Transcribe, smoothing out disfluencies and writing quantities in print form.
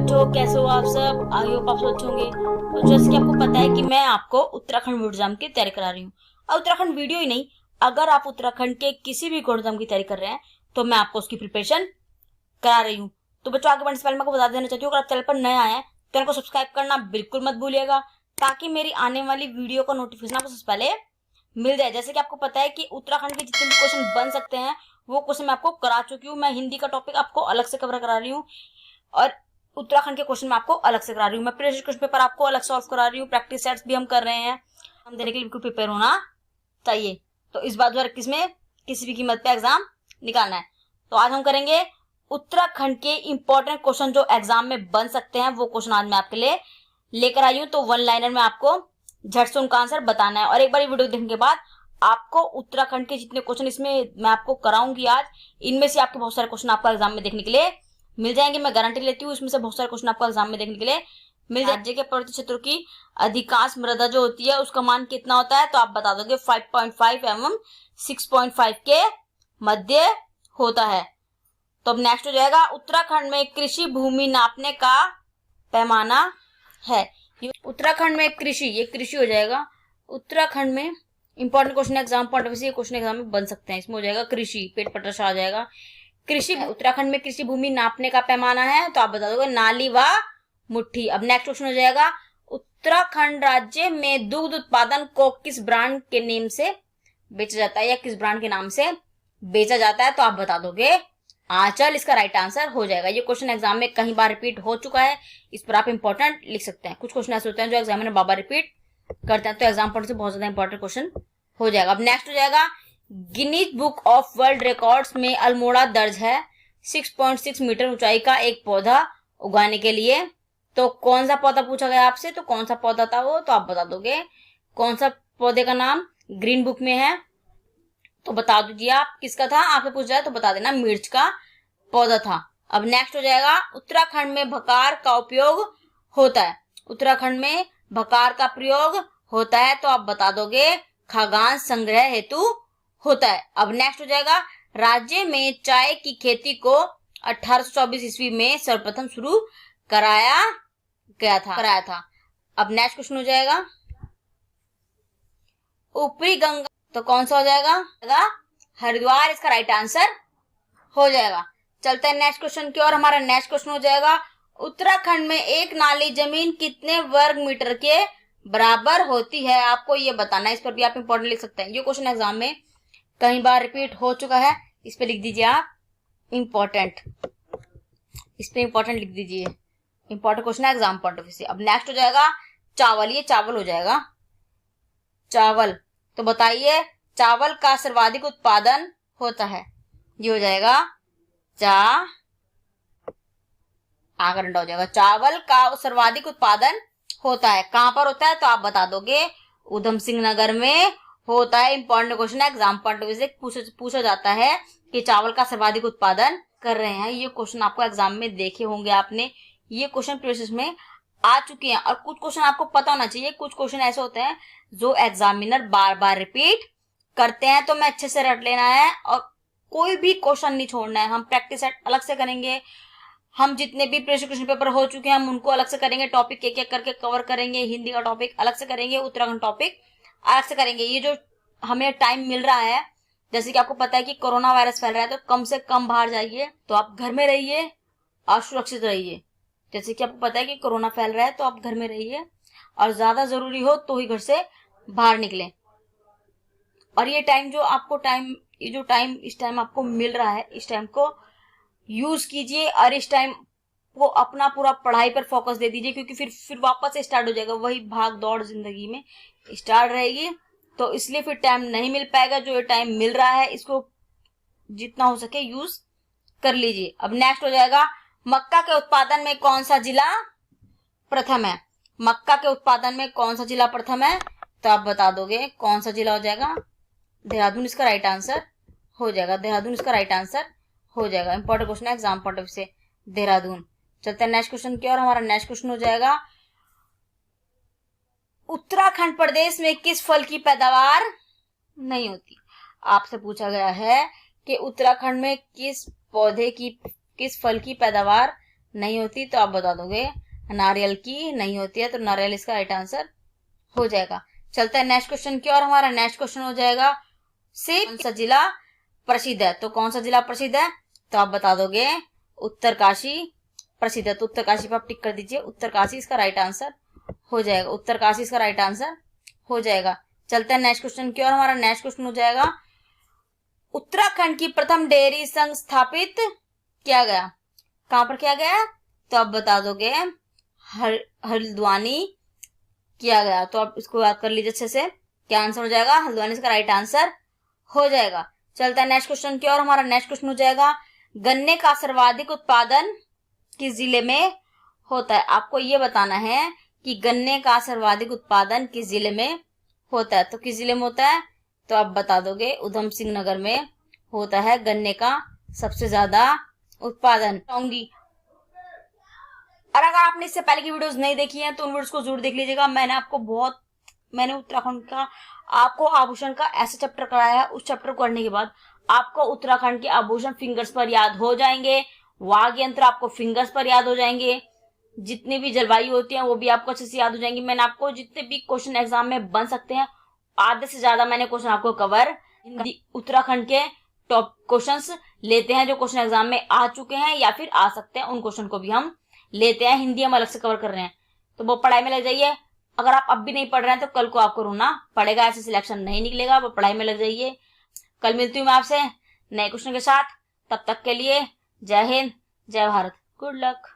बच्चों, कैसे हो आप सब? आई होप आप सब अच्छे होंगे। तो जैसे कि आपको पता है कि मैं आपको उत्तराखंड बोर्ड एग्जाम की तैयारी करा रही हूँ। और उत्तराखंड वीडियो ही नहीं, अगर आप उत्तराखंड के किसी भी बोर्ड एग्जाम की तैयारी कर रहे हैं तो मैं आपको उसकी प्रिपरेशन करा रही हूँ। तो बच्चों, आगे बढ़ने से पहले मैं आपको बता देना चाहती हूँ, अगर आप चैनल पर नए आए हैं तो चैनल को सब्सक्राइब करना बिल्कुल मत भूलिएगा, ताकि मेरी आने वाली वीडियो का नोटिफिकेशन आपको सबसे पहले मिल जाए। जैसे कि आपको पता है कि उत्तराखंड के जितने भी क्वेश्चन बन सकते हैं वो क्वेश्चन मैं आपको करा चुकी हूँ। मैं हिंदी का टॉपिक आपको अलग से कवर करा रही हूँ और उत्तराखंड के क्वेश्चन मैं आपको अलग से करा रही हूँ। मैं प्रीवियस क्वेश्चन पेपर आपको अलग सॉल्व करा रही हूँ। प्रैक्टिस सेट्स भी हम कर रहे हैं, हम देने के लिए बिल्कुल प्रिपेयर होना चाहिए। तो इस बात 2021 में किसी भी कीमत पे एग्जाम निकालना है। तो आज हम करेंगे उत्तराखंड के इंपॉर्टेंट क्वेश्चन जो एग्जाम में बन सकते हैं, वो क्वेश्चन आज मैं आपके लिए लेकर आई हूँ। तो वन लाइनर में आपको झट से उनका आंसर बताना है। और एक बार वीडियो देखने के बाद आपको उत्तराखंड के जितने क्वेश्चन इसमें मैं आपको कराऊंगी आज, इनमें से आपके बहुत सारे क्वेश्चन आपको एग्जाम में देखने के लिए मिल जाएंगे। मैं गारंटी लेती हूँ इसमें से बहुत सारे क्वेश्चन आपको एग्जाम में देखने के लिए मिल जाएंगे। राज्य के पर्वतीय क्षेत्रों की अधिकांश मृदा जो होती है उसका मान कितना होता है? तो आप बता दोगे 5.5 एवं 6.5 के मध्य होता है। तो अब नेक्स्ट हो जाएगा, उत्तराखंड में कृषि भूमि नापने का पैमाना है। उत्तराखंड में कृषि, ये कृषि हो जाएगा। उत्तराखंड में important question exam point of view से क्वेश्चन एग्जाम में बन सकते हैं। इसमें हो जाएगा कृषि, पेट पटरा आ जाएगा। कृषि, उत्तराखंड में कृषि भूमि नापने का पैमाना है, तो आप बता दोगे नाली व मुट्ठी। अब नेक्स्ट क्वेश्चन हो जाएगा, उत्तराखंड राज्य में दुग्ध उत्पादन को किस ब्रांड के नेम से बेचा जाता है या किस ब्रांड के नाम से बेचा जाता है? तो आप बता दोगे आंचल। इसका राइट आंसर हो जाएगा। ये क्वेश्चन एग्जाम में कई बार रिपीट हो चुका है, इस पर आप इंपॉर्टेंट लिख सकते हैं। कुछ क्वेश्चन ऐसे होते हैं जो एग्जाम में बार बार रिपीट करते हैं, तो एग्जाम पॉइंट से बहुत ज्यादा इंपॉर्टेंट क्वेश्चन हो जाएगा। अब नेक्स्ट हो जाएगा, Guinness book of world records में अल्मोड़ा दर्ज है 6.6 मीटर ऊंचाई का एक पौधा उगाने के लिए। तो कौन सा पौधा पूछा गया आपसे, तो कौन सा पौधा था वो? तो आप बता दोगे कौन सा पौधे का नाम ग्रीन बुक में है, तो बता दीजिए आप किसका था। आपसे पूछ जाए तो बता देना मिर्च का पौधा था। अब नेक्स्ट हो जाएगा, उत्तराखंड में भकार का उपयोग होता है। उत्तराखंड में भकार का प्रयोग होता है, तो आप बता दोगे खाद्यान्न संग्रह हेतु होता है। अब नेक्स्ट हो जाएगा, राज्य में चाय की खेती को 1824 ईस्वी में सर्वप्रथम शुरू कराया था। अब नेक्स्ट क्वेश्चन हो जाएगा, ऊपरी गंगा, तो कौन सा हो जाएगा? हरिद्वार इसका राइट आंसर हो जाएगा। चलते हैं नेक्स्ट क्वेश्चन की ओर। हमारा नेक्स्ट क्वेश्चन हो जाएगा, उत्तराखंड में एक नाली जमीन कितने वर्ग मीटर के बराबर होती है? आपको ये बताना है। इस पर भी आप इंपॉर्टेंट लिख सकते हैं। ये क्वेश्चन एग्जाम में कई बार रिपीट हो चुका है, इस पे लिख दीजिए आप इंपॉर्टेंट। इस पे इंपॉर्टेंट लिख दीजिए, इंपॉर्टेंट क्वेश्चन है एग्जाम पॉइंट ऑफ व्यू से। अब नेक्स्ट हो जाएगा चावल, ये चावल हो जाएगा। चावल, तो बताइए चावल का सर्वाधिक उत्पादन होता है, ये हो जाएगा आकर हो जाएगा। चावल का सर्वाधिक उत्पादन होता है, कहां पर होता है? तो आप बता दोगे उधम सिंह नगर में होता है। इंपॉर्टेंट क्वेश्चन है एग्जाम पॉइंट ऑफ व्यू से पूछा जाता है कि चावल का सर्वाधिक उत्पादन कर रहे हैं। ये क्वेश्चन आपको एग्जाम में देखे होंगे आपने, ये क्वेश्चन प्रीवियस में आ चुके हैं। और कुछ क्वेश्चन आपको पता होना चाहिए, कुछ क्वेश्चन ऐसे होते हैं जो एग्जामिनर बार बार रिपीट करते हैं, तो मैं अच्छे से रट लेना है और कोई भी क्वेश्चन नहीं छोड़ना है। हम प्रैक्टिस सेट अलग से करेंगे, हम जितने भी प्रीवियस क्वेश्चन पेपर हो चुके हैं हम उनको अलग से करेंगे, टॉपिक एक एक करके कवर करेंगे। हिंदी का टॉपिक अलग से करेंगे, उत्तराखंड टॉपिक अलग से करेंगे। ये जो हमें टाइम मिल रहा है, जैसे कि आपको पता है कि कोरोना वायरस फैल रहा है, तो कम से कम बाहर जाइए, तो आप घर में रहिए और सुरक्षित रहिए। जैसे कि आपको पता है कि कोरोना फैल रहा है, तो आप घर में रहिए और ज्यादा जरूरी हो तो ही घर से बाहर निकलें। और ये टाइम जो आपको इस टाइम आपको मिल रहा है, इस टाइम को यूज कीजिए और इस टाइम को अपना पूरा पढ़ाई पर फोकस दे दीजिए, क्योंकि फिर वापस से स्टार्ट हो जाएगा, वही भाग दौड़ जिंदगी में स्टार्ट रहेगी। तो इसलिए फिर टाइम नहीं मिल पाएगा। जो ये टाइम मिल रहा है इसको जितना हो सके यूज कर लीजिए। अब नेक्स्ट हो जाएगा, मक्का के उत्पादन में कौन सा जिला प्रथम है? मक्का के उत्पादन में कौन सा जिला प्रथम है? तो आप बता दोगे कौन सा जिला हो जाएगा? देहरादून इसका राइट आंसर हो जाएगा। देहरादून इसका राइट आंसर हो जाएगा। इंपॉर्टेंट क्वेश्चन है एग्जाम पॉइंट ऑफ व्यू से, देहरादून। चलते हैं नेक्स्ट क्वेश्चन की ओर। हमारा नेक्स्ट क्वेश्चन हो जाएगा, उत्तराखंड प्रदेश में किस फल की पैदावार नहीं होती? आपसे पूछा गया है कि उत्तराखंड में किस फल की पैदावार नहीं होती तो आप बता दोगे नारियल की, नहीं होती है तो नारियल इसका राइट आंसर हो जाएगा। चलता है नेक्स्ट क्वेश्चन की और हमारा नेक्स्ट क्वेश्चन हो जाएगा से कौन सा जिला प्रसिद्ध है। तो कौन सा जिला प्रसिद्ध है तो आप बता दोगे उत्तरकाशी प्रसिद्ध है। तो उत्तरकाशी पर आप टिक कर दीजिए, उत्तरकाशी इसका राइट आंसर हो जाएगा, उत्तरकाशी इसका राइट आंसर हो जाएगा। चलते हैं नेक्स्ट क्वेश्चन की और हमारा नेक्स्ट क्वेश्चन हो जाएगा उत्तराखंड की प्रथम डेयरी संघ स्थापित किया गया, कहां पर किया गया तो आप बता दोगे हल्द्वानी किया गया। तो आप इसको याद कर लीजिए अच्छे से, क्या आंसर हो जाएगा हल्द्वानी इसका राइट आंसर हो जाएगा। चलता है नेक्स्ट क्वेश्चन की और हमारा नेक्स्ट क्वेश्चन हो जाएगा गन्ने का सर्वाधिक उत्पादन किस जिले में होता है। आपको ये बताना है कि गन्ने का सर्वाधिक उत्पादन किस जिले में होता है। तो किस जिले में होता है तो आप बता दोगे उधम सिंह नगर में होता है गन्ने का सबसे ज्यादा उत्पादन। होंगी और अगर आपने इससे पहले की वीडियोस नहीं देखी हैं तो उन वीडियोस को जरूर देख लीजिएगा। मैंने उत्तराखंड का आपको आभूषण का ऐसा चैप्टर कराया है, उस चैप्टर को करने के बाद आपको उत्तराखंड के आभूषण फिंगर्स पर याद हो जाएंगे, वाघ यंत्र आपको फिंगर्स पर याद हो जाएंगे, जितनी भी जलवायु होती है वो भी आपको अच्छे से याद हो जाएंगी। मैंने आपको जितने भी क्वेश्चन एग्जाम में बन सकते हैं आधे से ज्यादा मैंने क्वेश्चन आपको कवर हिंदी उत्तराखंड के टॉप क्वेश्चंस लेते हैं जो क्वेश्चन एग्जाम में आ चुके हैं या फिर आ सकते हैं, उन क्वेश्चन को भी हम लेते हैं। हिंदी हम अलग से कवर कर रहे हैं तो वो पढ़ाई में लग जाइए। अगर आप अब भी नहीं पढ़ रहे हैं तो कल को आपको रोना पड़ेगा, ऐसे सिलेक्शन नहीं निकलेगा। वो पढ़ाई में लग जाइए। कल मिलती हूँ मैं आपसे नए क्वेश्चन के साथ, तब तक के लिए जय हिंद जय भारत, गुड लक।